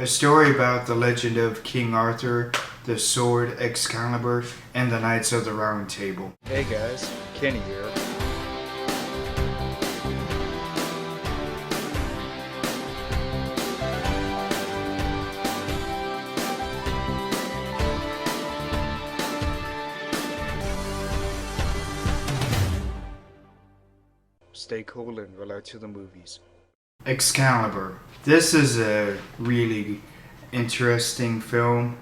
A story about the legend of King Arthur, the sword Excalibur, and the Knights of the Round Table. Hey guys, Kenny here. Stay cool and roll out to the movies. Excalibur. This is a really interesting film.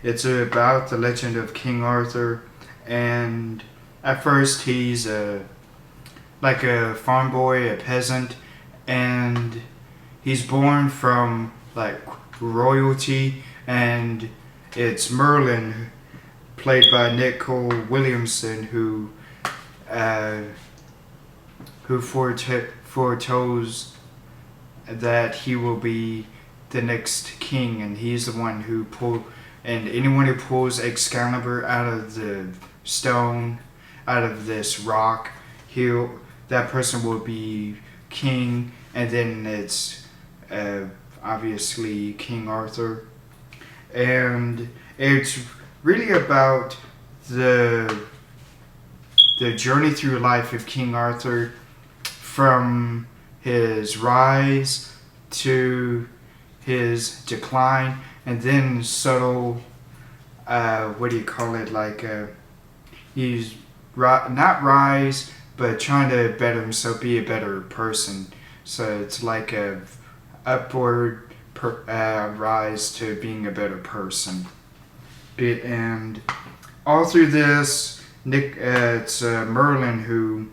It's about the legend of King Arthur, and at first he's like a farm boy, a peasant, and he's born from like royalty, and it's Merlin, played by Nicol Williamson, who foretells that he will be the next king, and he's the one who anyone who pulls Excalibur out of the stone, out of this rock, that person will be king, and then it's obviously King Arthur. And it's really about the journey through life of King Arthur, from his rise to his decline, and then subtle, he's not rise, but trying to better himself, be a better person. So it's like a upward rise to being a better person. And all through this, it's Merlin who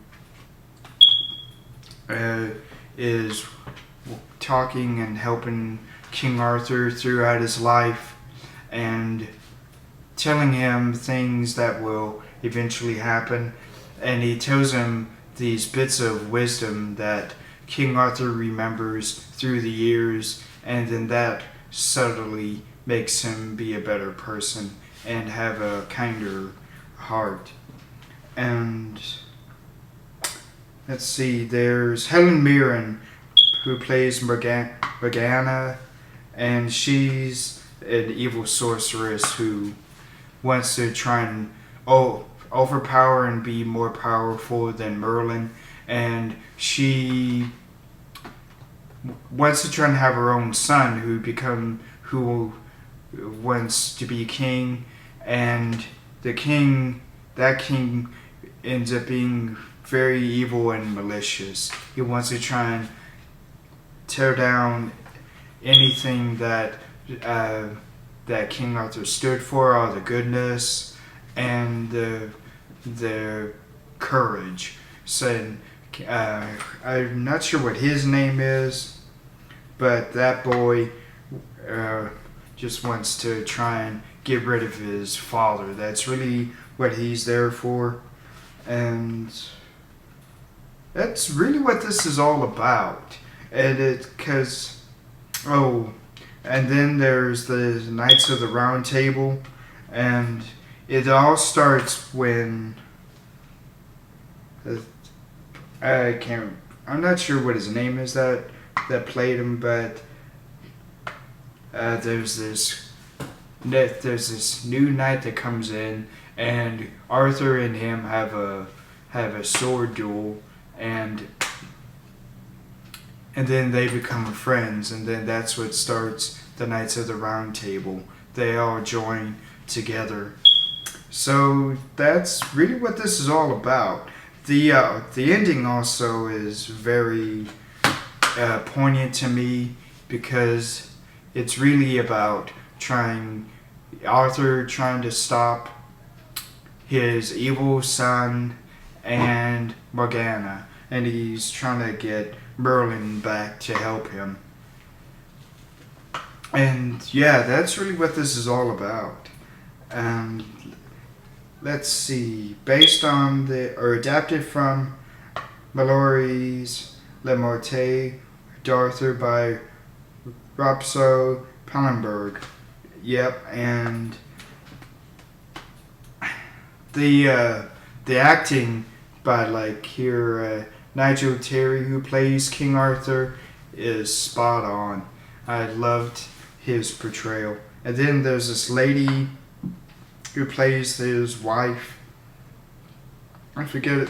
is talking and helping King Arthur throughout his life, and telling him things that will eventually happen. And he tells him these bits of wisdom that King Arthur remembers through the years, and then that subtly makes him be a better person and have a kinder heart. And let's see, there's Helen Mirren, who plays Morgana, and she's an evil sorceress who wants to try and overpower and be more powerful than Merlin, and she wants to try and have her own son who wants to be king, and that king ends up being very evil and malicious. He wants to try and tear down anything that King Arthur stood for, all the goodness and the courage. So I'm not sure what his name is, but that boy just wants to try and get rid of his father. That's really what he's there for, and that's really what this is all about. And and then there's the Knights of the Round Table, and it all starts when I'm not sure what his name is that played him, but there's this new knight that comes in, and Arthur and him have a sword duel, and then they become friends, and then that's what starts the Knights of the Round Table. They all join together. So that's really what this is all about. The ending also is very poignant to me, because it's really about Arthur trying to stop his evil son and Morgana, and he's trying to get Merlin back to help him. And yeah, that's really what this is all about. And let's see, based on adapted from Malory's Le Morte d'Arthur by Robso Pallenberg. Yep, and the acting by Nigel Terry, who plays King Arthur, is spot on. I loved his portrayal. And then there's this lady who plays his wife. I forget it.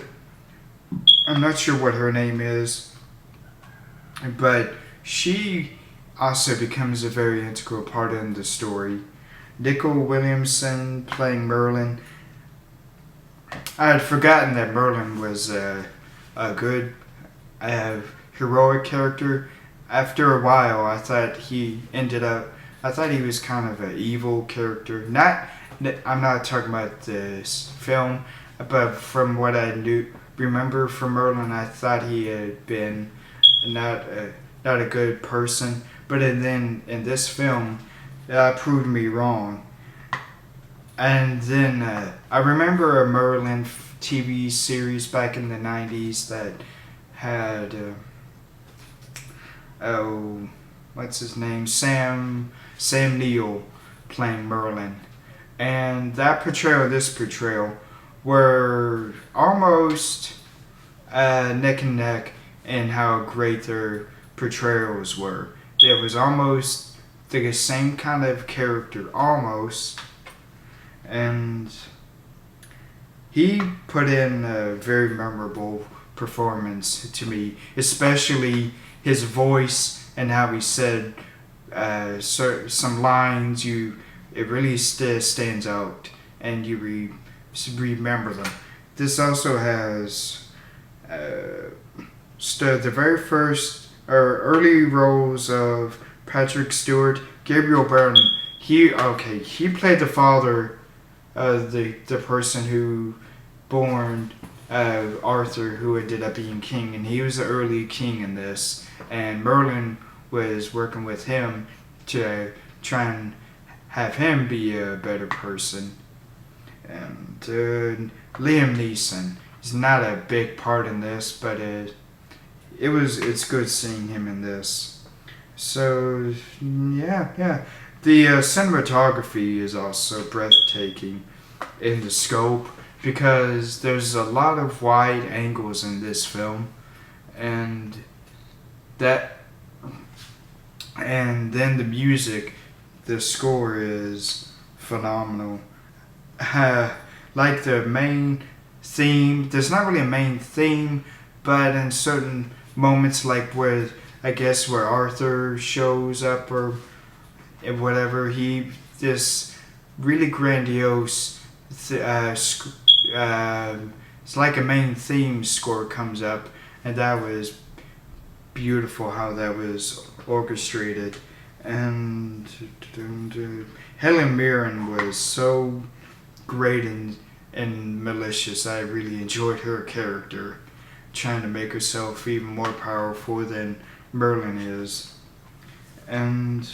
I'm not sure what her name is. But she also becomes a very integral part in the story. Nicol Williamson playing Merlin. I had forgotten that Merlin was a good, heroic character. After a while, I thought he was kind of an evil character. I'm not talking about this film, but from what I remember from Merlin, I thought he had been not a good person. But then in this film, that proved me wrong. And then I remember a Merlin TV series back in the 90s that had what's his name, Sam Neill playing Merlin, and that portrayal, this portrayal, were almost neck and neck in how great their portrayals were. It was almost the same kind of character, almost. And he put in a very memorable performance to me, especially his voice and how he said some lines. It really stands out, and you remember them. This also has the very first or early roles of Patrick Stewart, Gabriel Byrne. He played the father. The person who born Arthur, who ended up being king, and he was the early king in this, and Merlin was working with him to try and have him be a better person. And Liam Neeson is not a big part in this, but it's good seeing him in this. So yeah. The cinematography is also breathtaking in the scope, because there's a lot of wide angles in this film, and then the music, the score is phenomenal. Like the main theme, there's not really a main theme, but in certain moments, like where Arthur shows up or whatever, this really grandiose it's like a main theme score comes up, and that was beautiful how that was orchestrated. And Helen Mirren was so great and malicious. I really enjoyed her character, trying to make herself even more powerful than Merlin is. And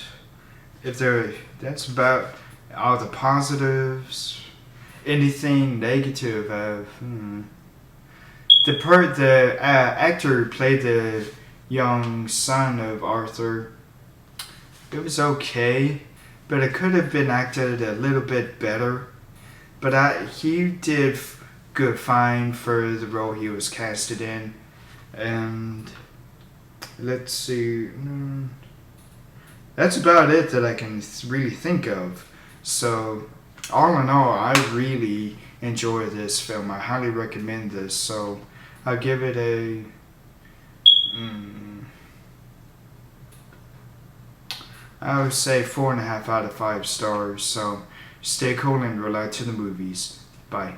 that's about all the positives. Anything negative? The actor who played the young son of Arthur, it was okay, but it could have been acted a little bit better. But he did fine for the role he was casted in. And let's see. That's about it that I can really think of. So, all in all, I really enjoy this film. I highly recommend this. So, I'll give it a... I would say 4.5 out of 5 stars. So, stay cool and roll out to the movies. Bye.